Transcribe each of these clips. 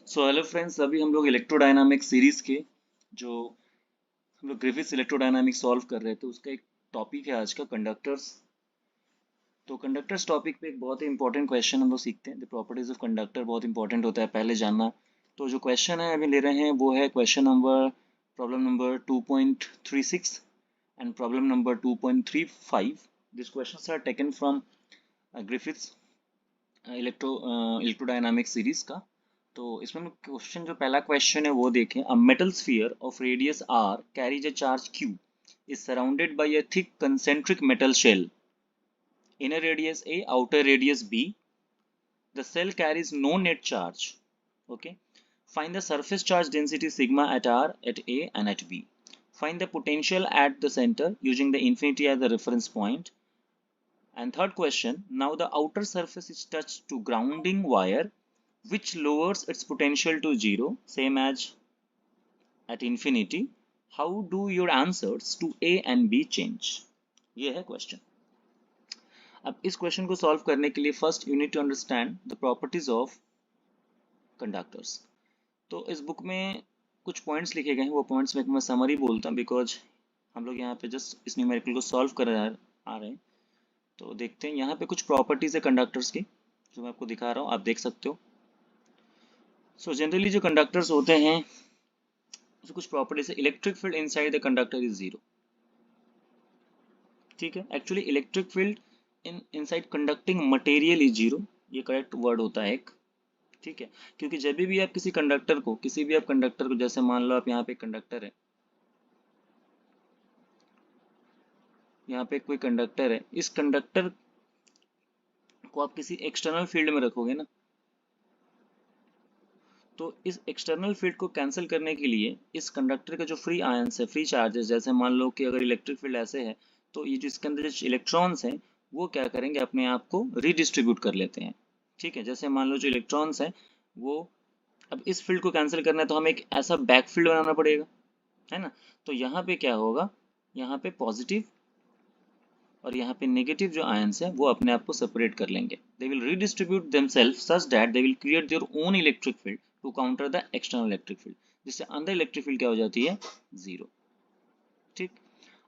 So hello friends, अभी हम लोग इलेक्ट्रोडायनामिक सीरीज के जो हम लोग ग्रिफिथ्स इलेक्ट्रोडायनामिक सॉल्व कर रहे थे उसका एक टॉपिक है आज का कंडक्टर्स। तो कंडक्टर्स टॉपिक पे एक बहुत ही इंपॉर्टेंट क्वेश्चन हम लोग सीखते हैं। द प्रॉपर्टीज ऑफ कंडक्टर बहुत इंपॉर्टेंट होता है पहले जानना। तो जो क्वेश्चन है अभी ले रहे हैं वो है question number problem number 2.36 and problem number 2.35। This questions are taken from Griffiths electrodynamic series का। तो इसमें क्वेश्चन जो पहला क्वेश्चन है वो देखें। A metal sphere of radius r carries a charge q is surrounded by a thick concentric metal shell, inner radius a, outer radius b. The shell carries no net charge. Okay, find the surface charge density sigma at r, at a and at b. Find the potential at the center using the infinity as the reference point. And third question, now the outer surface is touched to grounding wire which lowers its potential to zero, same as at infinity. How do your answers to A and B change? ये है question. अब इस question को solve करने के लिए first you need to understand the properties of conductors. तो इस बुक में कुछ पॉइंट्स लिखे गए हैं, वो पॉइंट्स में मैं समरी बोलता हूँ बिकॉज हम लोग यहाँ पे जस्ट इस न्यूमेरिकल को सॉल्व कर आ रहे हैं। तो देखते हैं यहाँ पे कुछ प्रॉपर्टीज है कंडक्टर्स की जो मैं आपको दिखा रहा हूँ, आप देख सकते हो। सो जनरली जो कंडक्टर्स होते हैं तो कुछ प्रॉपर्टीज है। Electric field inside the conductor is zero. ठीक है, actually electric field inside conducting material is zero, ये करेक्ट वर्ड होता है एक। ठीक है, क्योंकि जब भी आप किसी कंडक्टर को जैसे मान लो आप यहाँ पे कंडक्टर है, यहाँ पे कोई कंडक्टर है, इस कंडक्टर को आप किसी एक्सटर्नल फील्ड में रखोगे ना, तो इस एक्सटर्नल फील्ड को कैंसिल करने के लिए इस कंडक्टर का जो फ्री आयंस है, फ्री चार्जेस, जैसे मान लो कि अगर इलेक्ट्रिक फील्ड ऐसे है तो ये जो इसके अंदर जो इलेक्ट्रॉन्स हैं वो क्या करेंगे, अपने आप को रीडिस्ट्रीब्यूट कर लेते हैं। ठीक है, जैसे मान लो जो इलेक्ट्रॉन्स हैं वो, अब इस फील्ड को कैंसिल करना है तो हमें एक ऐसा बैक फील्ड बनाना पड़ेगा, है ना। तो यहाँ पे क्या होगा, यहाँ पे पॉजिटिव और यहाँ पे नेगेटिव जो आयंस है वो अपने आप को सेपरेट कर लेंगे। They will redistribute themselves such that they will create their own electric field to counter the external electric field, जिससे अंदर इलेक्ट्रिक फील्ड क्या हो जाती है, जीरो। ठीक,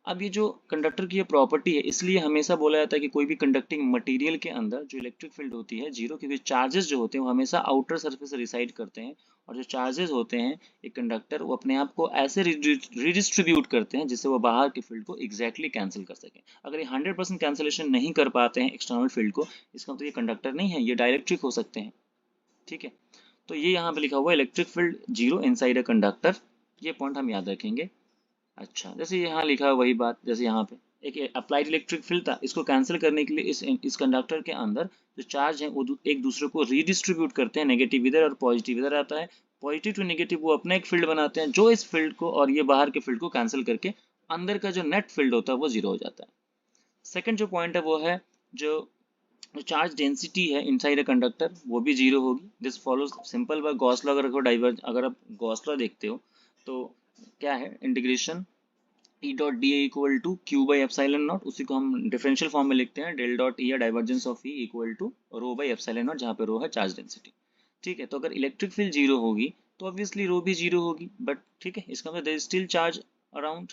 अब ये जो कंडक्टर की ये प्रॉपर्टी है, इसलिए हमेशा बोला जाता है कि कोई भी कंडक्टिंग मटेरियल के अंदर जो इलेक्ट्रिक फील्ड होती है जीरो, क्योंकि चार्जेस जो होते हैं वो हमेशा आउटर सरफेस से रिसाइड करते हैं, और जो चार्जेस होते हैं एक कंडक्टर वो अपने आप को ऐसे रिडिस्ट्रीब्यूट करते हैं जिससे वो बाहर के फील्ड को एग्जैक्टली कैंसिल कर सकें। अगर ये 100% कैंसिलेशन नहीं कर पाते हैं एक्सटर्नल फील्ड को, इसका मतलब ये कंडक्टर नहीं है, ये डायइलेक्ट्रिक हो सकते हैं। ठीक है, तो ये यहाँ पे लिखा हुआ है electric field zero inside a conductor, ये पॉइंट हम याद रखेंगे। अच्छा, जैसे यहाँ लिखा है वही बात, जैसे यहाँ पे एक अप्लाइड इलेक्ट्रिक फील्ड था, इसको कैंसिल करने के लिए इस कंडक्टर के अंदर जो चार्ज है वो एक दूसरे को रीडिस्ट्रीब्यूट करते हैं, नेगेटिव इधर और पॉजिटिव इधर आता है। पॉजिटिव टू नेगेटिव वो अपना एक फील्ड बनाते हैं जो इस फील्ड को और ये बाहर के फील्ड को कैंसिल करके अंदर का जो नेट फील्ड होता है वो जीरो हो जाता है। सेकेंड जो पॉइंट है वो है जो चार्ज डेंसिटी है इनसाइड अ कंडक्टर वो भी जीरो होगी। This follows simple by Gauss law. अगर डाइवर्ज अगर आप गॉस लॉ देखते हो तो क्या है, integration E dot D equal to Q by epsilon naught, उसी को हम डिफरेंशियल फॉर्म में लिखते हैं डेल डॉट ई या divergence of E equal to rho by epsilon naught, जहाँ पे रो है चार्ज डेंसिटी। ठीक है, तो अगर इलेक्ट्रिक फील्ड जीरो होगी तो ऑब्वियसली रो भी जीरो होगी, बट ठीक है इसका मतलब there is still charge around,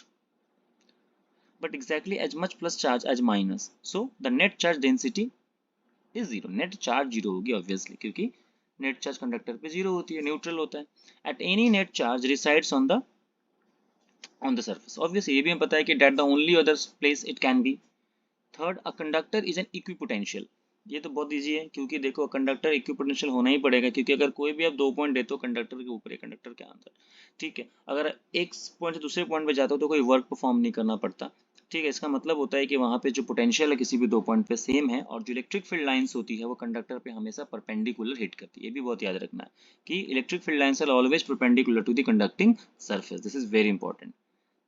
but exactly as much plus charge as minus, so the net charge density is zero. Net charge zero होगी ऑब्वियसली, क्योंकि नेट चार्ज कंडक्टर पे जीरो होती है, न्यूट्रल होता है। At any net charge resides on the surface, obviously ये भी हमें पता है कि that the only other place it can be. Third, a conductor is an equipotential, ये तो बहुत ईजी है क्योंकि देखो कंडक्टर इक्विपोटेंशियल होना ही पड़ेगा, क्योंकि अगर कोई भी आप 2 पॉइंट देते हो कंडक्टर के ऊपर या कंडक्टर के अंदर, ठीक है, अगर एक पॉइंट से दूसरे पॉइंट पे जाते हो तो कोई वर्क परफॉर्म नहीं करना पड़ता। ठीक है, इसका मतलब होता है कि वहाँ पे जो पोटेंशियल है किसी भी 2 पॉइंट पे सेम है, और जो इलेक्ट्रिक फील्ड लाइंस होती है वो कंडक्टर पे हमेशा परपेंडिकुलर हिट करती है। ये भी बहुत याद रखना है कि electric field lines are always perpendicular to the conducting surface, this is very important.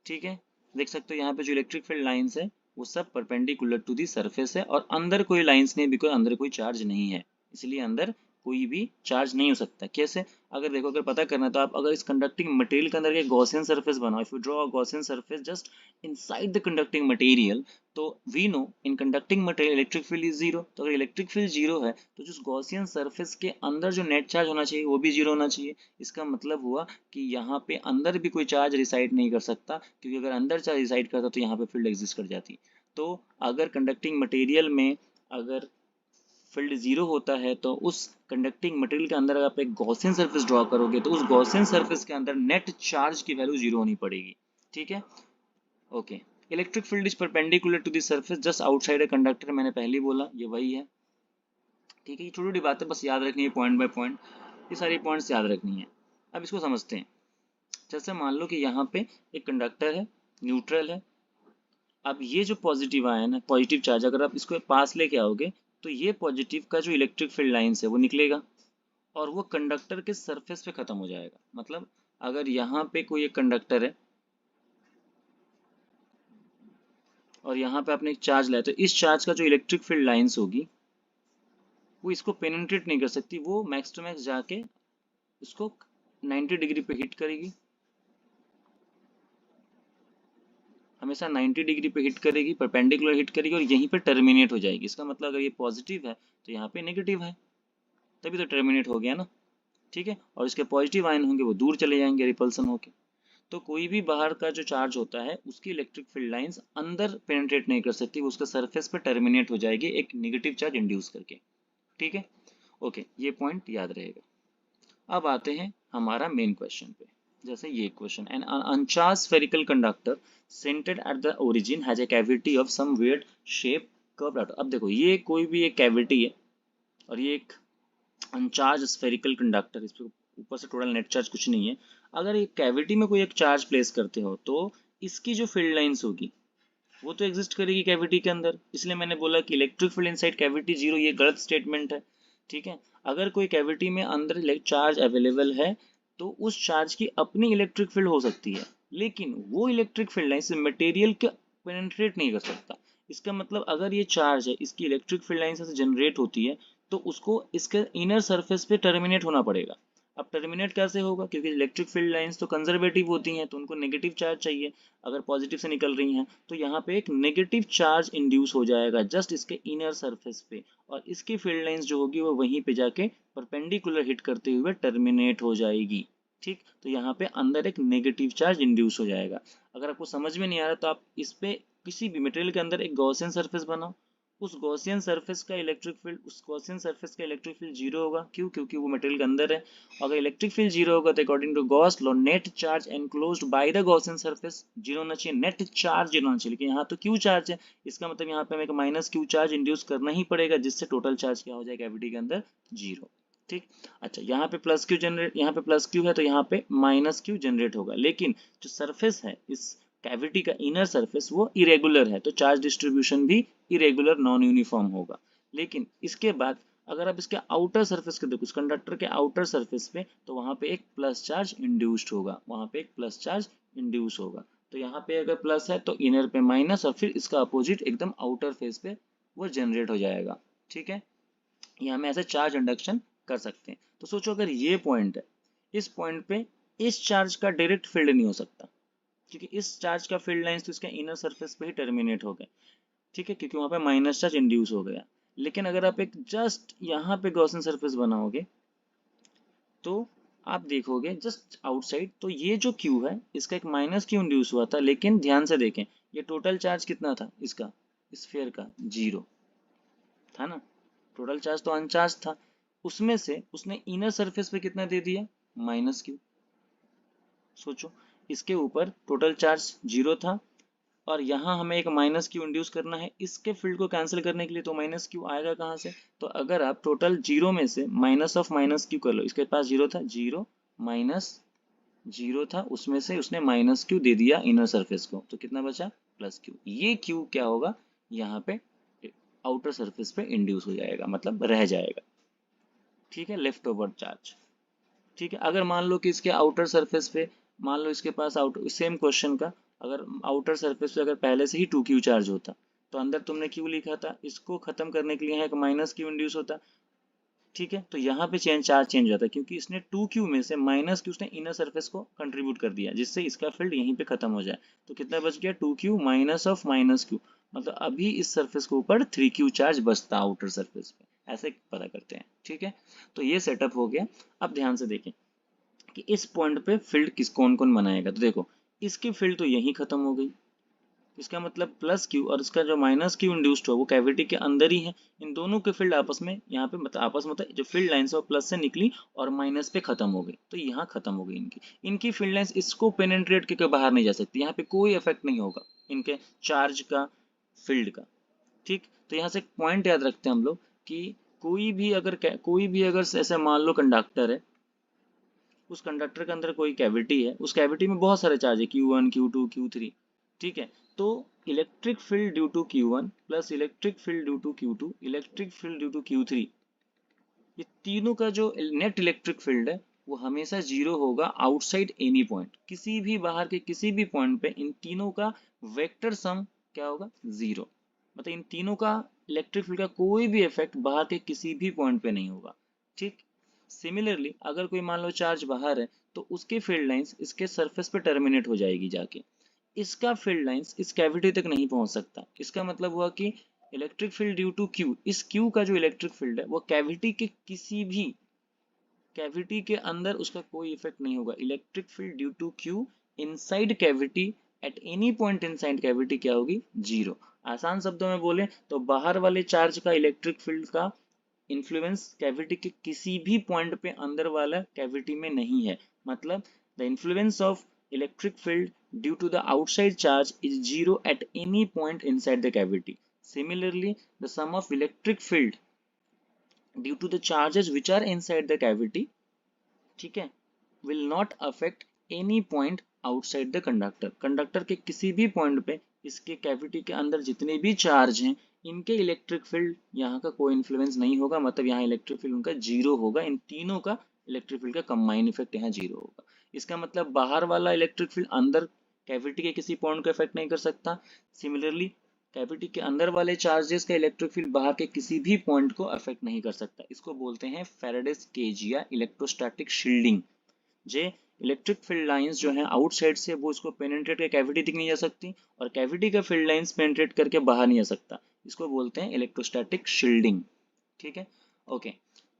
ठीक है, देख सकते हो यहाँ पे जो इलेक्ट्रिक फील्ड लाइंस है वो सब परपेंडिकुलर टू दी सरफेस है, और अंदर कोई लाइंस नहीं, बिकॉज अंदर कोई चार्ज नहीं है, इसलिए अंदर कोई भी चार्ज नहीं हो सकता। कैसे? अगर देखो, अगर पता करना है तो आप अगर इस कंडक्टिंग मटेरियल के अंदर एक गॉसियन सरफेस बनाओ, if you draw a Gaussian surface just inside the conducting material, तो we know in conducting material electric field is zero. तो अगर इलेक्ट्रिक फील्ड जीरो है तो जिस गॉसियन सरफेस के अंदर जो नेट चार्ज होना चाहिए वो भी जीरो होना चाहिए। इसका मतलब हुआ कि यहाँ पे अंदर भी कोई चार्ज रिसाइड नहीं कर सकता, क्योंकि अगर अंदर चार्ज रिसाइड करता तो यहाँ पे फील्ड एग्जिस्ट कर जाती। तो अगर कंडक्टिंग मटेरियल में अगर फील्ड जीरो होता है तो उस कंडक्टिंग मटेरियल के अंदर अगर आप एक गॉसियन सरफेस ड्रॉ करोगे तो उस गॉसियन सरफेस के अंदर नेट चार्ज की वैल्यू जीरो होनी पड़ेगी। ठीक है, okay. Electric field is perpendicular to the surface just outside a conductor, मैंने पहले ही बोला, ये वही है। ठीक है, ये छोटी छोटी बातें बस याद रखनी है पॉइंट बाय पॉइंट, ये सारी पॉइंट्स याद रखनी है। अब इसको समझते हैं। जैसे मान लो कि यहाँ पे एक कंडक्टर है, न्यूट्रल है। अब ये जो पॉजिटिव आयन है, पॉजिटिव चार्ज, अगर आप इसको पास लेके आओगे तो ये पॉजिटिव का जो इलेक्ट्रिक फील्ड लाइंस है वो निकलेगा और वो कंडक्टर के सरफेस पे खत्म हो जाएगा। मतलब अगर यहाँ पे कोई एक कंडक्टर है और यहाँ पे आपने एक चार्ज लाया, तो इस चार्ज का जो इलेक्ट्रिक फील्ड लाइंस होगी वो इसको पेनिट्रेट नहीं कर सकती, वो मैक्स टू मैक्स जाके उसको 90 डिग्री पे हिट करेगी, हमेशा 90 डिग्री पे हिट करेगी, परपेंडिकुलर हिट करेगी और यहीं पे टर्मिनेट हो जाएगी। इसका मतलब अगर ये पॉजिटिव है तो यहाँ पे नेगेटिव है, तभी तो टर्मिनेट हो गया ना। ठीक है, और इसके पॉजिटिव आयन होंगे वो दूर चले जाएंगे रिपल्सन होके। तो कोई भी बाहर का जो चार्ज होता है उसकी इलेक्ट्रिक फील्ड लाइंस अंदर पेनिट्रेट नहीं कर सकती, वो उसके सरफेस पे टर्मिनेट हो जाएगी एक नेगेटिव चार्ज इंड्यूस करके। ठीक है, ओके, ये पॉइंट याद रहेगा। अब आते हैं हमारा मेन क्वेश्चन पे। जैसे ये question, an uncharged spherical conductor centred at the origin has a cavity of some weird shape curved out. अब देखो, ये कोई भी एक कैविटी है और ये एक अनचार्ज स्फेरिकल कंडक्टर, इस पे ऊपर से टोटल नेट चार्ज कुछ नहीं है। अगर एक कैविटी में कोई एक चार्ज प्लेस करते हो तो इसकी जो फील्ड लाइंस होगी वो तो एग्जिस्ट करेगी कैविटी के अंदर, इसलिए मैंने बोला कि electric field inside cavity zero, ये गलत स्टेटमेंट है। ठीक है, अगर कोई कैविटी में अंदर चार्ज अवेलेबल है तो उस चार्ज की अपनी इलेक्ट्रिक फील्ड हो सकती है, लेकिन वो इलेक्ट्रिक फील्ड लाइन मटेरियल के पेनिट्रेट नहीं कर सकता। इसका मतलब अगर ये चार्ज है इसकी इलेक्ट्रिक फील्ड लाइन से जनरेट होती है तो उसको इसके इनर सरफेस पे टर्मिनेट होना पड़ेगा। अब टर्मिनेट कैसे होगा, क्योंकि इलेक्ट्रिक फील्ड लाइंस तो कंजर्वेटिव होती हैं तो उनको नेगेटिव चार्ज चाहिए, अगर पॉजिटिव से निकल रही हैं तो यहाँ पे एक नेगेटिव चार्ज इंड्यूस हो जाएगा जस्ट इसके इनर सरफेस पे, और इसकी फील्ड लाइंस जो होगी वो वहीं पे जाके परपेंडिकुलर हिट करते हुए टर्मिनेट हो जाएगी। ठीक, तो यहाँ पे अंदर एक नेगेटिव चार्ज इंड्यूस हो जाएगा। अगर आपको समझ में नहीं आ रहा तो आप इस पे किसी भी मटेरियल के अंदर एक गॉसियन सरफेस बनाओ, उस गॉसियन सरफेस का इलेक्ट्रिक फील्ड, उस गॉसियन सरफेस का इलेक्ट्रिक फील्ड जीरो होगा। क्यों? क्योंकि वो मटेरियल के अंदर है। अगर इलेक्ट्रिक फील्ड जीरो होगा तो according to Gauss law net charge enclosed by the Gaussian surface zero होना चाहिए, नेट चार्ज जीरो होना चाहिए। लेकिन यहाँ तो क्यू चार्ज है, इसका मतलब यहाँ पे हमें एक माइनस क्यू चार्ज इंड्यूस करना ही पड़ेगा जिससे टोटल चार्ज क्या हो जाए कैविटी के अंदर, जीरो। ठीक, अच्छा, यहाँ पे प्लस क्यू जनरेट, यहाँ पे प्लस क्यू है तो यहाँ पे माइनस क्यू जनरेट होगा, लेकिन जो सरफेस है इस कैविटी का इनर सरफेस वो इरेगुलर है तो चार्ज डिस्ट्रीब्यूशन भी इरेगुलर नॉन यूनिफॉर्म होगा। लेकिन इसके बाद अगर आप इसके आउटर सरफेस के देखो, इस कंडक्टर के आउटर सरफेस पे, तो वहां पे एक प्लस चार्ज इंड्यूस्ड होगा, वहां पे एक प्लस चार्ज इंड्यूस होगा। तो यहाँ पे अगर प्लस है तो इनर पे माइनस और फिर इसका अपोजिट एकदम आउटर फेस पे वो जनरेट हो जाएगा। ठीक है, यहाँ में ऐसे चार्ज इंडक्शन कर सकते हैं। तो सोचो अगर ये पॉइंट है, इस पॉइंट पे इस चार्ज का डायरेक्ट फील्ड नहीं हो सकता, क्योंकि इस चार्ज का फील्ड लाइंस तो इसके इनर सरफेस पे ही टर्मिनेट हो गए। ठीक है, क्योंकि वहां पे माइनस चार्ज इंड्यूस हो गया। लेकिन अगर आप एक जस्ट यहाँ पे गॉसियन सरफेस बनाओगे तो आप देखोगे जस्ट आउटसाइड, तो ये जो क्यू है इसका एक माइनस क्यू इंड्यूस हुआ था, लेकिन ध्यान से देखें ये टोटल चार्ज कितना था इसका, स्फीयर का, जीरो था ना। टोटल चार्ज तो अनचार्ज था, उसमें से उसने इनर सरफेस पे कितना दे दिया, माइनस क्यू। सोचो, इसके ऊपर टोटल चार्ज जीरो था और यहाँ हमें एक माइनस क्यू इंड्यूस करना है, इसके फील्ड को कैंसिल करने के लिए, तो माइनस क्यू आएगा कहाँ से। तो अगर आप टोटल जीरो में से माइनस ऑफ माइनस क्यू कर लो, इसके पास जीरो था, जीरो माइनस जीरो था, उसमें से उसने माइनस क्यू दे दिया इनर सरफेस को, तो कितना बचा, प्लस क्यू। ये क्यू क्या होगा, यहाँ पे आउटर सरफेस पे इंड्यूस हो जाएगा, मतलब रह जाएगा। ठीक है, लेफ्ट ओवर चार्ज। ठीक है, अगर मान लो कि इसके आउटर सरफेस पे, मान लो इसके पास आउटर, सेम क्वेश्चन का, अगर आउटर सरफेस पे अगर पहले से ही 2q चार्ज होता तो अंदर तुमने क्यू लिखा था, इसको खत्म करने के लिए एक माइनस क्यू इंड्यूस होता। ठीक है, तो यहाँ पे चार्ज चेंज होता है क्योंकि इसने 2q में से माइनस q उसने इनर सरफेस को कंट्रीब्यूट कर दिया, जिससे इसका फील्ड यहीं पे खत्म हो जाए। तो कितना बच गया, 2q minus of minus q, मतलब अभी इस सरफेस के ऊपर 3q चार्ज बचता आउटर सरफेस पे, ऐसे पता करते हैं। ठीक है, तो ये सेटअप हो गया। अब ध्यान से देखें कि इस पॉइंट पे फील्ड किस कौन कौन बनाएगा। तो देखो इसकी फील्ड तो यहीं खत्म हो गई, इसका मतलब प्लस क्यू और इसका जो माइनस क्यू इंड्यूस्ड हो वो कैविटी के अंदर ही है। इन दोनों के फील्ड आपस में यहाँ पे मतलब आपस में मतलब जो फील्ड लाइंस है वो प्लस से निकली और माइनस पे खत्म हो गई, तो यहाँ खत्म हो गई इनकी इनकी फील्ड लाइंस। इसको पेनिट्रेट करके बाहर नहीं जा सकती, यहाँ पे कोई इफेक्ट नहीं होगा इनके चार्ज का, फील्ड का। ठीक, तो यहाँ से एक पॉइंट याद रखते हैं हम लोग कि कोई भी अगर ऐसे मान लो कंडक्टर है, उस कंडक्टर के अंदर कोई कैविटी है, उस कैविटी में बहुत सारे चार्ज है Q1 Q2 Q3। ठीक है, तो electric field due to Q1 plus electric field due to Q2 electric field due to Q3, ये तीनों का जो नेट इलेक्ट्रिक फील्ड है वो हमेशा जीरो होगा आउटसाइड एनी पॉइंट। किसी भी बाहर के किसी भी पॉइंट पे इन तीनों का वेक्टर सम क्या होगा, जीरो। मतलब इन तीनों का इलेक्ट्रिक फील्ड का कोई भी इफेक्ट बाहर के किसी भी पॉइंट पे नहीं होगा। ठीक, सिमिलरली अगर कोई मान लो चार्ज बाहर है तो उसके फील्ड लाइंस इसके सरफेस पे टर्मिनेट हो जाएगी जाके, इसका फील्ड लाइंस इस कैविटी तक नहीं पहुंच सकता। इसका मतलब हुआ कि electric field due to Q, इस क्यू का जो इलेक्ट्रिक फील्ड है वो कैविटी के किसी भी कैविटी के अंदर उसका कोई इफेक्ट नहीं होगा। Electric field due to Q inside cavity at any point inside cavity क्या होगी, जीरो। आसान शब्दों में बोले तो बाहर वाले चार्ज का इलेक्ट्रिक फील्ड का इन्फ्लुएंस कैविटी के किसी भी पॉइंट पे अंदर वाला कैविटी में नहीं है। मतलब the influence of electric field due to the outside charge is zero at any point inside the cavity. Similarly, the sum of electric field due to the charges which are inside the cavity, ठीक है, will not affect any point outside the conductor। Conductor के किसी भी point पे इसके cavity के अंदर जितने भी चार्ज हैं इनके इलेक्ट्रिक फील्ड यहाँ का कोई इन्फ्लुएंस नहीं होगा। मतलब यहाँ इलेक्ट्रिक फील्ड उनका जीरो होगा, इन तीनों का इलेक्ट्रिक फील्ड का कंबाइन इफेक्ट यहाँ जीरो होगा। इसका मतलब बाहर वाला इलेक्ट्रिक फील्ड अंदर कैविटी के किसी पॉइंट को इफेक्ट नहीं कर सकता। सिमिलरली कैविटी के अंदर वाले चार्जेस का इलेक्ट्रिक फील्ड बाहर के किसी भी पॉइंट को अफेक्ट नहीं कर सकता। इसको बोलते हैं फेराडेस केज या इलेक्ट्रोस्टैटिक शील्डिंग। जे इलेक्ट्रिक फील्ड लाइंस जो है आउटसाइड से वो इसको पेनिट्रेट कर कैविटी तक नहीं जा सकती और कैविटी का फील्ड लाइंस पेनिट्रेट करके बाहर नहीं आ सकता। इसको बोलते हैं इलेक्ट्रोस्टैटिक शील्डिंग। ठीक है, ओके,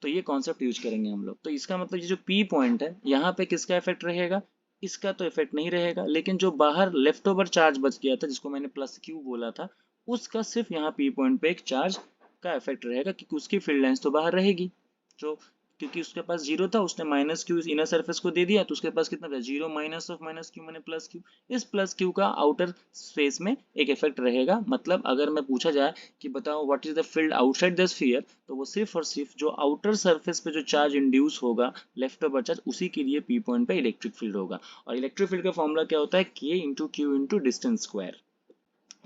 तो ये कॉन्सेप्ट यूज करेंगे हम लोग। तो इसका मतलब ये जो पी पॉइंट है यहाँ पे किसका इफेक्ट रहेगा, इसका तो इफेक्ट नहीं रहेगा, लेकिन जो बाहर लेफ्ट ओवर चार्ज बच गया था जिसको मैंने प्लस क्यू बोला था, उसका सिर्फ यहाँ पी पॉइंट पे एक चार्ज का इफेक्ट रहेगा क्योंकि उसकी फील्ड लाइंस तो बाहर रहेगी। जो क्योंकि उसके पास जीरो था उसने माइनस क्यू इनर सरफेस को दे दिया, तो उसके पास कितना था, zero minus of minus Q मैंने प्लस क्यू। इस प्लस क्यू का आउटर स्पेस में एक इफेक्ट रहेगा। मतलब अगर मैं पूछा जाए कि बताओ what is the field outside the sphere, तो वो सिर्फ और सिर्फ जो आउटर सरफेस पे जो चार्ज इंड्यूस होगा लेफ्ट ओवर चार्ज, उसी के लिए पी पॉइंट पे इलेक्ट्रिक फील्ड होगा। और इलेक्ट्रिक फील्ड का फॉर्मूला क्या होता है, के into Q into distance square.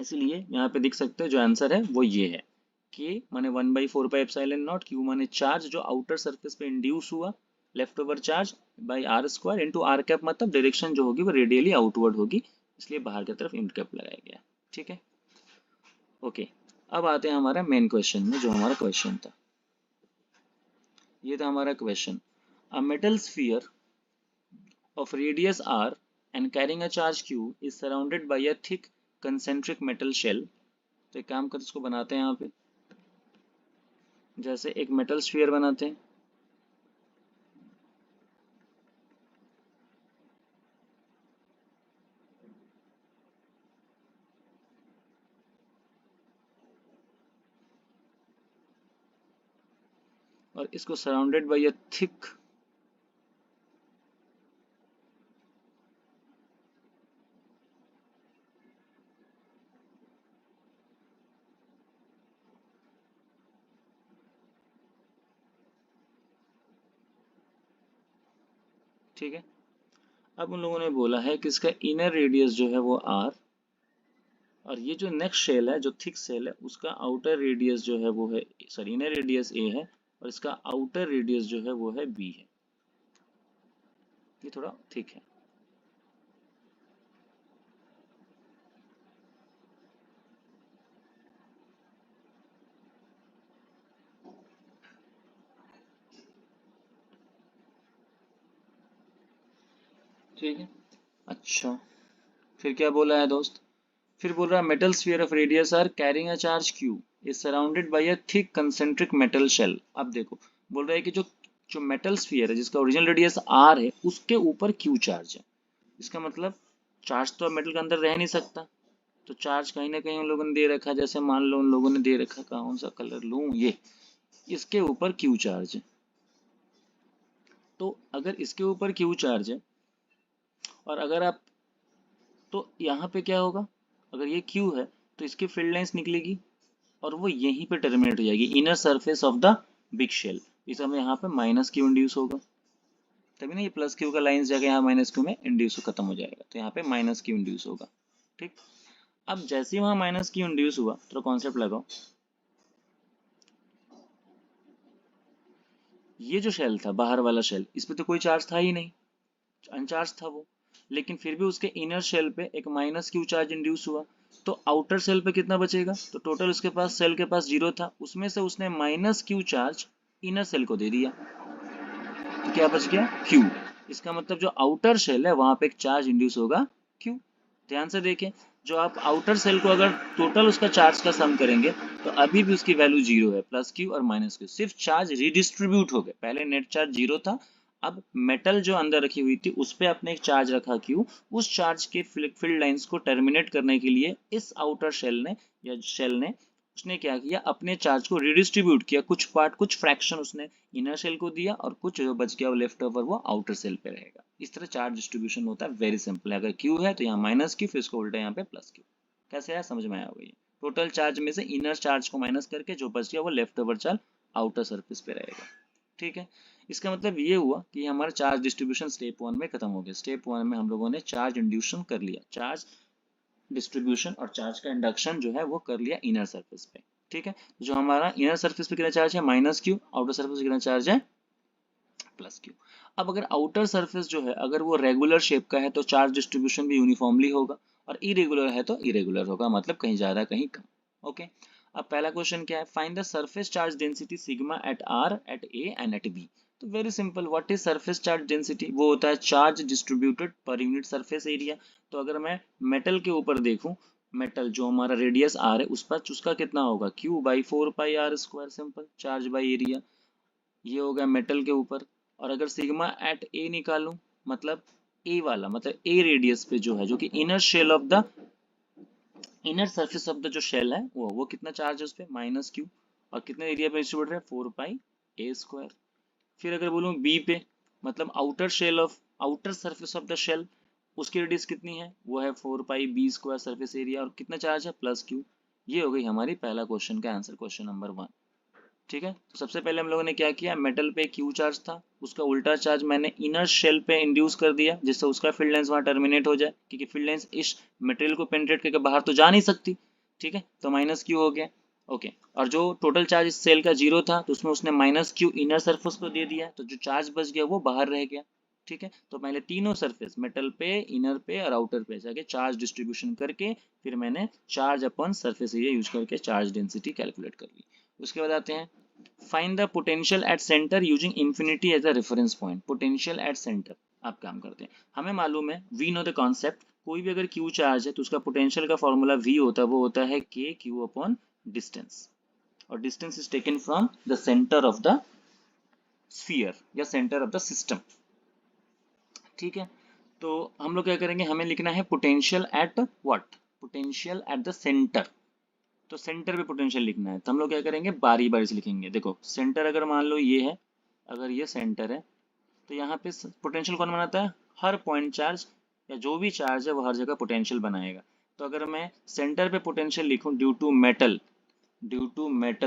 इसलिए यहाँ पे देख सकते हैं जो आंसर है वो ये है, के माने 1/4 पाई एप्सिलॉन नॉट, क्यू माने चार्ज जो आउटर सरफेस पे इंड्यूस हुआ left over charge by R square into R cap, मतलब डायरेक्शन जो होगी वो रेडियली आउटवर्ड होगी, इसलिए बाहर की तरफ इंट कैप लगाया गया। ठीक है, ओके, अब आते हैं हमारा मेन क्वेश्चन में। जो हमारा क्वेश्चन था ये था हमारा question, a metal sphere of radius r and carrying a charge q is surrounded by a thick concentric metal shell। तो एक काम कर इसको बनाते हैं यहाँ पे, जैसे एक मेटल स्फीयर बनाते हैं, और इसको सराउंडेड बाय अ थिक ठीक है, अब उन लोगों ने बोला है कि इसका इनर रेडियस जो है वो r, और ये जो नेक्स्ट शेल है जो थिक शेल है उसका आउटर रेडियस जो है वो है, सॉरी इनर रेडियस a है और इसका आउटर रेडियस जो है वो है b है। ये थोड़ा थिक है। ठीक है। अच्छा, फिर क्या बोला है दोस्त? फिर बोल रहा है metal sphere of radius R carrying a charge Q is surrounded by a thick concentric metal shell. अब देखो, बोल रहा है कि जो जो मेटल स्फीयर है जिसका ओरिजिनल रेडियस आर है उसके ऊपर क्यू चार्ज है। इसका मतलब चार्ज तो मेटल के अंदर रह नहीं सकता, तो चार्ज कहीं ना कहीं उन लोगों ने दे रखा है। जैसे मान लो उन लोगों ने दे रखा, कौन सा कलर लूं, ये इसके ऊपर क्यू चार्ज है। तो अगर इसके ऊपर क्यू चार्ज है और अगर आप, तो यहाँ पे क्या होगा, अगर ये क्यू है तो इसकी फील्ड लाइंस निकलेगी और वो यहीं पे टर्मिनेट हो जाएगी, inner surface of the big shell. इस समय यहाँ पे माइनस क्यू इंड्यूस होगा, तभी ना ये प्लस क्यू का लाइंस जाके यहाँ माइनस क्यू में इंड्यूस खत्म हो जाएगा, तो यहाँ पे माइनस क्यू इंड्यूस होगा। ठीक, अब जैसे ही वहाँ माइनस क्यू इंड्यूस हुआ तो कॉन्सेप्ट लगाओ, ये जो शेल था बाहर वाला शेल, इस पे तो कोई चार्ज था ही नहीं, अनचार्ज था वो, लेकिन फिर भी उसके इनर शेल पे एक माइनस क्यू चार्ज इंड्यूस हुआ। तो आउटर सेल पे कितना बचेगा, तो टोटल उसके पास सेल के पास जीरो था, उसमें से उसने minus Q charge inner shell को दे दिया, तो क्या बच गया, क्यू। इसका मतलब जो आउटर शेल है वहां पे एक चार्ज इंड्यूस होगा, क्यू। ध्यान से देखें, जो आप आउटर सेल को अगर टोटल उसका चार्ज का सम करेंगे तो अभी भी उसकी वैल्यू जीरो है, प्लस क्यू और माइनस क्यू, सिर्फ चार्ज रिडिस्ट्रीब्यूट हो गए। पहले नेट चार्ज जीरो था, अब मेटल जो अंदर रखी हुई थी उस पे आपने एक चार्ज रखा क्यू, उस चार्ज के फील्ड लाइंस को टर्मिनेट करने के लिए इस आउटर शेल ने या शेल ने उसने क्या किया, अपने चार्ज को रिडिस्ट्रीब्यूट किया, कुछ पार्ट कुछ फ्रैक्शन उसने इनर सेल को दिया और कुछ जो बच गया वो लेफ्ट ओवर वो आउटर सेल पे रहेगा। इस तरह चार्ज डिस्ट्रीब्यूशन होता है, वेरी सिंपल है। अगर क्यू है तो यहाँ माइनस क्यू, फिर इसको उल्टा यहाँ पे प्लस क्यू। कैसे आया, समझ में आया होगा? ये टोटल चार्ज में से इनर चार्ज को माइनस करके जो बच गया वो left over charge outer surface पे रहेगा। ठीक है, इसका मतलब ये हुआ कि हमारा चार्ज डिस्ट्रीब्यूशन स्टेप वन में खत्म हो गया। स्टेप वन में हम लोगों ने चार्ज इंड्यूशन कर लिया, चार्ज डिस्ट्रीब्यूशन और चार्ज का इंडक्शन जो है वो कर लिया इनर सरफेस पे। ठीक है, जो हमारा इनर सरफेस पे कितना चार्ज है, माइनस क्यू, आउटर सरफेस पे कितना चार्ज है, प्लस क्यू। अब अगर आउटर सरफेस जो है अगर वो रेगुलर शेप का है तो चार्ज डिस्ट्रीब्यूशन भी यूनिफॉर्मली होगा, और इरेगुलर है तो इरेगुलर होगा, मतलब कहीं ज्यादा कहीं कम। ओके, अब पहला क्वेश्चन क्या है, find the surface charge density sigma at R at A and at B. तो very simple, what is surface charge density, वो होता है charge distributed per unit surface area. तो अगर मैं मेटल के ऊपर देखूं, मेटल जो हमारा रेडियस आर है उस पर उसका कितना होगा, Q by four pi R square, simple charge by area, ये हो गया मेटल के ऊपर। और अगर सिग्मा एट ए निकालूं, मतलब ए वाला, मतलब ए रेडियस पे जो है, जो कि inner shell of the inner surface of the जो शेल है वो कितना चार्ज है उस पे, माइनस क्यू, और कितने एरिया पे डिस्ट्रीब्यूट है, फोर पाई ए स्क्वायर। फिर अगर बोलूं बी पे, मतलब outer shell of outer surface of the shell, उसकी रेडियस कितनी है, वो है four pi B square surface area, और कितना चार्ज है, प्लस क्यू। ये हो गई हमारी पहला क्वेश्चन का आंसर, क्वेश्चन नंबर वन। ठीक है, तो सबसे पहले हम लोगों ने क्या किया, मेटल पे क्यू चार्ज था, उसका उल्टा चार्ज मैंने इनर शेल पे इंड्यूस कर दिया जिससे उसका फील्ड लाइंस वहां टर्मिनेट हो जाए, क्योंकि फील्ड लाइंस इस मटेरियल को पेनिट्रेट करके बाहर तो जा नहीं सकती। ठीक है, तो माइनस क्यू हो गया। ओके, और जो टोटल चार्ज इस सेल का जीरो था तो उसमें उसने माइनस क्यू इनर सरफेस को दे दिया, तो जो चार्ज बच गया वो बाहर रह गया। ठीक है, तो पहले तीनों सरफेस मेटल पे, इनर पे और आउटर पे जाके चार्ज डिस्ट्रीब्यूशन करके फिर मैंने charge upon surface area use करके चार्ज डेंसिटी कैलकुलेट कर ली। उसके बाद आते हैं, find the potential at centre using infinity as a reference point. Potential at centre आप काम करते हैं, हमें मालूम है, वी नो द कॉन्सेप्ट, कोई भी अगर क्यू चार्ज है तो उसका पोटेंशियल का फॉर्मूला वी होता है, वो होता है के क्यू अपॉन डिस्टेंस, और distance is taken from the centre of the sphere या सेंटर ऑफ द सिस्टम। ठीक है, तो हम लोग क्या करेंगे, हमें लिखना है potential at what, potential at the centre. तो सेंटर पे पोटेंशियल लिखना है, तो हम लोग क्या करेंगे, बारी बारी से लिखेंगे। देखो सेंटर अगर मान लो ये है, अगर ये सेंटर है तो यहाँ पे पोटेंशियल कौन बनाता है, हर पॉइंट चार्ज या जो भी चार्ज है वो हर जगह पोटेंशियल बनाएगा। तो अगर मैं सेंटर पे पोटेंशियल लिखूं ड्यू टू मेटल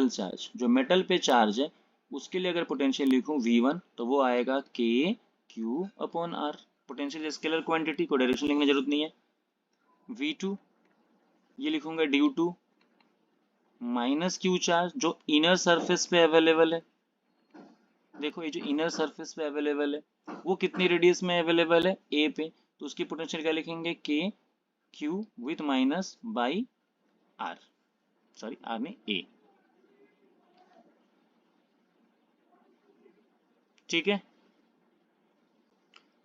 चार्ज, जो मेटल पे चार्ज है उसके लिए अगर पोटेंशियल लिखूं V1 तो वो आएगा K Q upon R. Potential scalar quantity को डायरेक्शन लिखने की जरूरत नहीं है। V2 ये लिखूंगा due to minus Q charge जो इनर सरफेस पे अवेलेबल है। देखो ये जो इनर सरफेस पे अवेलेबल है वो कितनी रेडियस में अवेलेबल है, ए पे, तो उसकी पोटेंशियल क्या लिखेंगे, K Q with minus by R, sorry R में ए। ठीक है,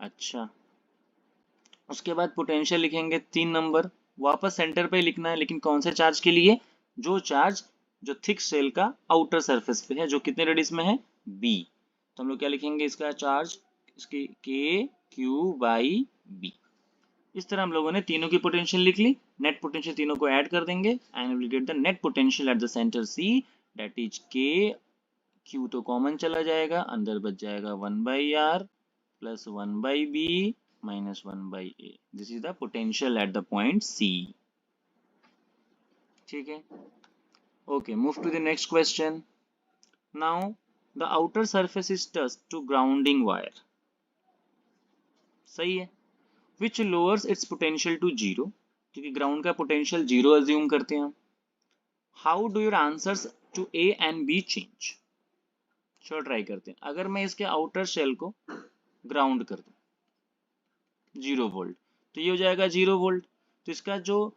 अच्छा उसके बाद पोटेंशियल लिखेंगे 3 नंबर, वापस सेंटर पे लिखना है, लेकिन कौन से चार्ज के लिए? जो चार्ज जो थिक शेल का आउटर सरफेस पे है, जो कितने रेडियस में है? बी। तो हम लोग क्या लिखेंगे इसका चार्ज, इसकी के क्यू बाई बी। इस तरह हम लोगों ने तीनों की पोटेंशियल लिख ली। नेट पोटेंशियल तीनों को ऐड कर देंगे and will get the net potential at the centre C, that is K Q तो कॉमन चला जाएगा, अंदर बच जाएगा 1/r plus 1/b minus 1/a। This is the potential at the point C. ठीक है, okay, move to the next question. Now the outer surface is touch to grounding wire. सही है, which lowers its potential to zero, क्योंकि ground का potential zero assume करते हैं हम। How do your answers to A and B change? चलो try करते हैं। अगर मैं इसके आउटर शेल को ग्राउंड कर दूं 0 वोल्ट, तो ये हो जाएगा 0 वोल्ट। तो इसका जो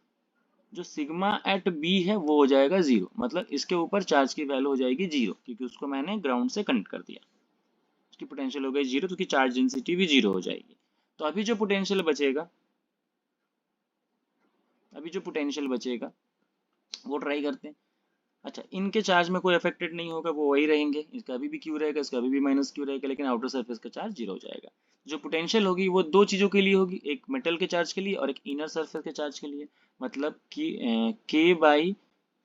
जो सिग्मा एट बी है वो हो जाएगा 0, मतलब इसके ऊपर चार्ज की वैल्यू हो जाएगी 0, क्योंकि उसको मैंने ग्राउंड से कनेक्ट कर दिया। उसकी पोटेंशियल हो गई 0, तो उसकी चार्ज डेंसिटी भी 0 हो जाएगी। तो अभी जो पोटेंशियल बचेगा, वो ट्राई करते हैं। अच्छा, इनके चार्ज में कोई अफेक्टेड नहीं होगा, वो वही रहेंगे। इसका अभी भी क्यू रहेगा, इसका अभी भी माइनस क्यू रहेगा, लेकिन आउटर सरफेस का चार्ज 0 हो जाएगा। जो पोटेंशियल होगी वो दो चीज़ों के लिए होगी, एक मेटल के चार्ज के लिए और एक इनर सरफेस के चार्ज के लिए। मतलब कि के बाई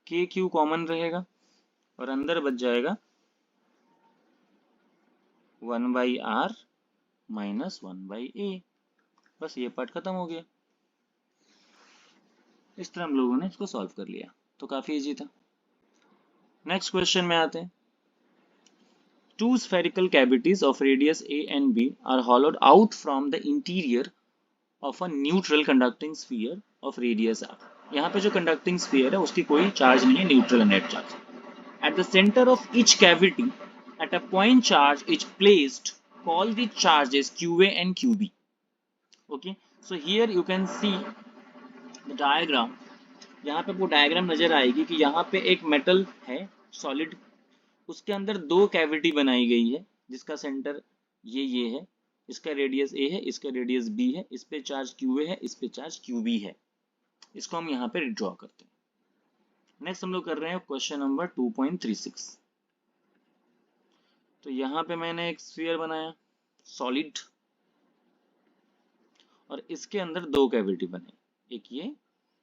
के क्यू कॉमन रहेगा और अंदर बच जाएगा 1/r माइनस 1/a। बस ये पार्ट खत्म हो गया। इस तरह हम लोगों ने इसको सॉल्व कर लिया, तो काफ़ी इजी था। नेक्स्ट क्वेश्चन में आते हैं। Two spherical cavities of radius a and b are hollowed out from the interior of a neutral conducting sphere of radius r. यहाँ पे जो conducting sphere है उसकी कोई charge नहीं है, neutral है, net charge. At the center of each cavity, at a point charge is placed, call the charges QA and QB. Okay, so here you can see the diagram. यहाँ पे वो diagram नजर आएगी कि यहाँ पे एक मेटल है सॉलिड, उसके अंदर दो कैविटी बनाई गई है, जिसका सेंटर ये है, इसका रेडियस ए है, इसका रेडियस बी है, इस पे चार्ज क्यू ए है, इस पे चार्ज क्यू बी है। इसको हम यहाँ पे ड्रॉ करते हैं। नेक्स्ट हम लोग कर रहे हैं क्वेश्चन नंबर 2.36। तो यहाँ पे मैंने एक स्फीयर बनाया सॉलिड और इसके अंदर दो कैविटी बने, एक ये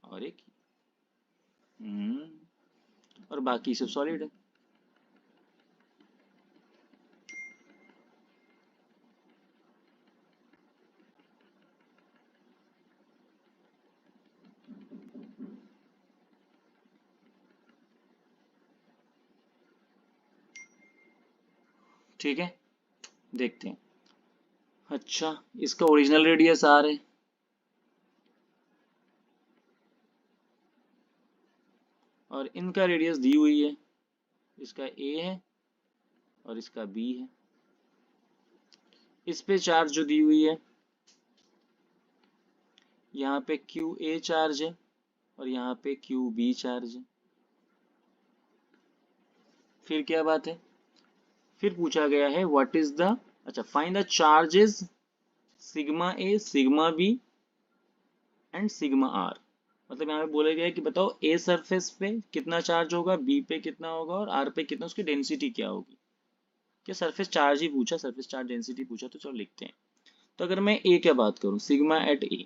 और एक ये। और बाकी सब सॉलिड है। ठीक है, देखते हैं। अच्छा, इसका ओरिजिनल रेडियस आर है और इनका रेडियस दी हुई है, इसका ए है और इसका बी है। इस पे चार्ज जो दी हुई है, यहाँ पे क्यू ए चार्ज है और यहाँ पे क्यू बी चार्ज है। फिर क्या बात है, फिर पूछा गया है व्हाट इज द, अच्छा, find the charges sigma A, sigma B and sigma R. मतलब यहाँ पे बोला गया है कि बताओ ए सरफेस पे कितना चार्ज होगा, बी पे कितना होगा और आर पे कितना, उसकी डेंसिटी क्या होगी। क्या सरफेस चार्ज ही पूछा, सरफेस चार्ज डेंसिटी पूछा, तो चलो लिखते हैं। तो अगर मैं ए क्या बात करूँ, सिग्मा एट ए,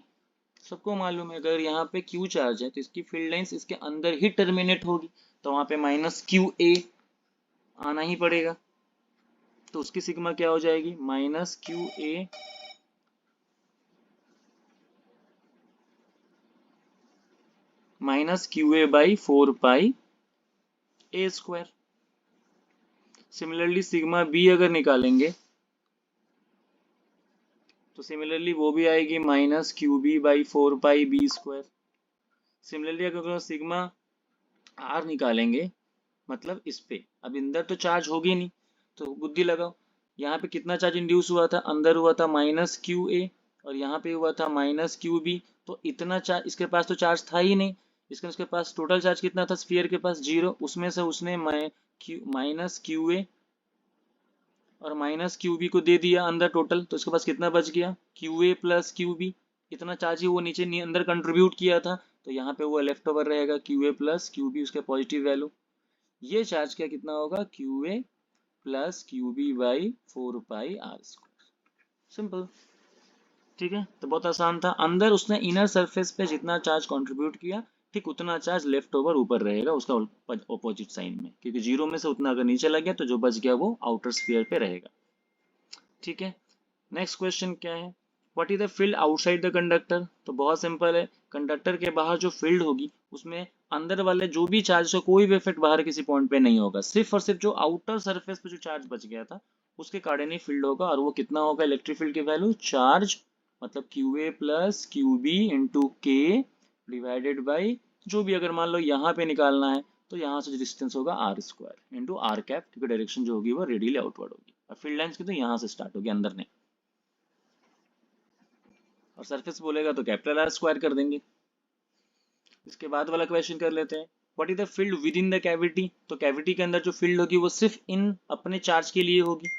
सबको मालूम है अगर यहाँ पे क्यू चार्ज है तो इसकी फील्ड लाइंस इसके अंदर ही टर्मिनेट होगी, तो वहां पे माइनस क्यू ए आना ही पड़ेगा। तो उसकी सिग्मा क्या हो जाएगी, minus Q A minus Q A by 4 pi A square. Similarly sigma B अगर निकालेंगे तो सिमिलरली वो भी आएगी minus Q B by 4 pi B square. Similarly अगर सिग्मा आर निकालेंगे, मतलब इस पे अब अंदर तो चार्ज होगी नहीं, तो बुद्धि लगाओ, यहाँ पे कितना चार्ज इंड्यूस हुआ था, अंदर हुआ था माइनस क्यू ए और यहाँ पे हुआ था माइनस क्यू बी। तो इतना चार्ज इसके पास तो चार्ज था ही नहीं, इसके पास टोटल चार्ज कितना था स्फीयर के पास, 0। उसमें से उसने माइनस क्यू ए और माइनस क्यू बी को दे दिया अंदर टोटल, तो इसके पास कितना बच गया, Q A plus Q B. इतना चार्ज ही वो नीचे अंदर कंट्रीब्यूट किया था, तो यहाँ पे वो लेफ्ट ओवर रहेगा Q A plus Q B, उसके पॉजिटिव वैल्यू। ये चार्ज क्या कितना होगा, Q A plus Q B by 4πr²। Simple, ठीक है। तो बहुत आसान था, अंदर उसने इनर सरफेस पे जितना चार्ज कंट्रीब्यूट किया, ठीक उतना चार्ज लेफ्ट ओवर ऊपर रहेगा उसका ऑपोजिट साइन में, क्योंकि जीरो में से उतना अगर नीचे लग गया तो जो बच गया वो आउटर स्फीयर पे रहेगा, ठीक है। नेक्स्ट क्वेश्चन क्या है, what is the field outside the conductor. तो बहुत सिंपल है, कंडक्टर के बाहर जो फील्ड होगी उसमें अंदर वाले जो भी चार्ज का कोई भी इफेक्ट बाहर किसी पॉइंट पे नहीं होगा, सिर्फ और सिर्फ जो आउटर सरफेस पे जो चार्ज बच गया था उसके कारण ही फील्ड होगा, और वो कितना होगा इलेक्ट्रिक फील्ड की वैल्यू, चार्ज मतलब Q A plus Q B into K divided by, जो भी अगर मान लो यहाँ पे निकालना है तो यहाँ से जो डिस्टेंस होगा r² इंटू आर कैप, क्योंकि डायरेक्शन जो होगी वो रेडियली आउटवर्ड होगी, और फील्ड लाइंस की तो यहाँ से स्टार्ट होगी अंदर नहीं, और सरफेस बोलेगा तो कैपिटल R² कर देंगे। इसके बाद वाला क्वेश्चन कर लेते हैं, what is the field with in the cavity. तो कैविटी के अंदर जो फील्ड होगी वो सिर्फ इन अपने चार्ज के लिए होगी,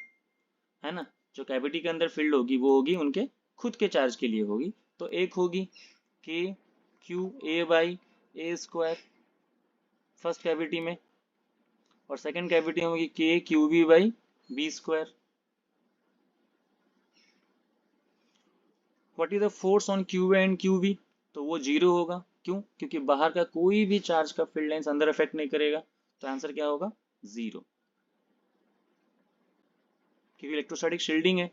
है ना। जो कैविटी के अंदर फील्ड होगी वो होगी उनके खुद के चार्ज के लिए होगी, तो एक होगी K Q A by a² first cavity में, और सेकंड कैविटी में होगी K Q B by b²। What is the force on Q A and Q B. तो वो जीरो होगा, क्यों, क्योंकि बाहर का कोई भी चार्ज का फील्ड लाइंस अंदर इफेक्ट नहीं करेगा, तो आंसर क्या होगा, जीरो, क्योंकि इलेक्ट्रोस्टैटिक शील्डिंग है।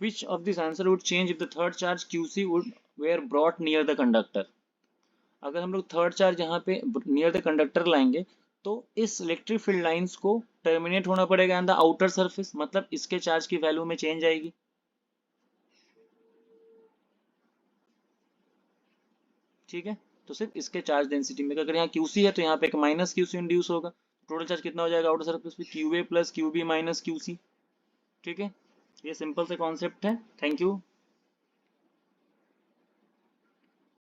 Which of this answer would change if the third charge QC would were brought near the conductor। अगर हम लोग थर्ड चार्ज यहाँ पे नियर द कंडक्टर लाएंगे तो इस इलेक्ट्रिक फील्ड लाइंस को टर्मिनेट होना पड़ेगा इन द आउटर सरफेस, मतलब इसके चार्ज की वैल्यू में चेंज आएगी, ठीक है। तो सिर्फ इसके चार्ज डेंसिटी में, अगर यहाँ QC है तो यहाँ पे एक माइनस QC इंड्यूस होगा, टोटल चार्ज कितना हो जाएगा आउटर सरफेस पे, QA plus QB minus QC, ठीक है। ये सिंपल से कॉन्सेप्ट है। Thank you.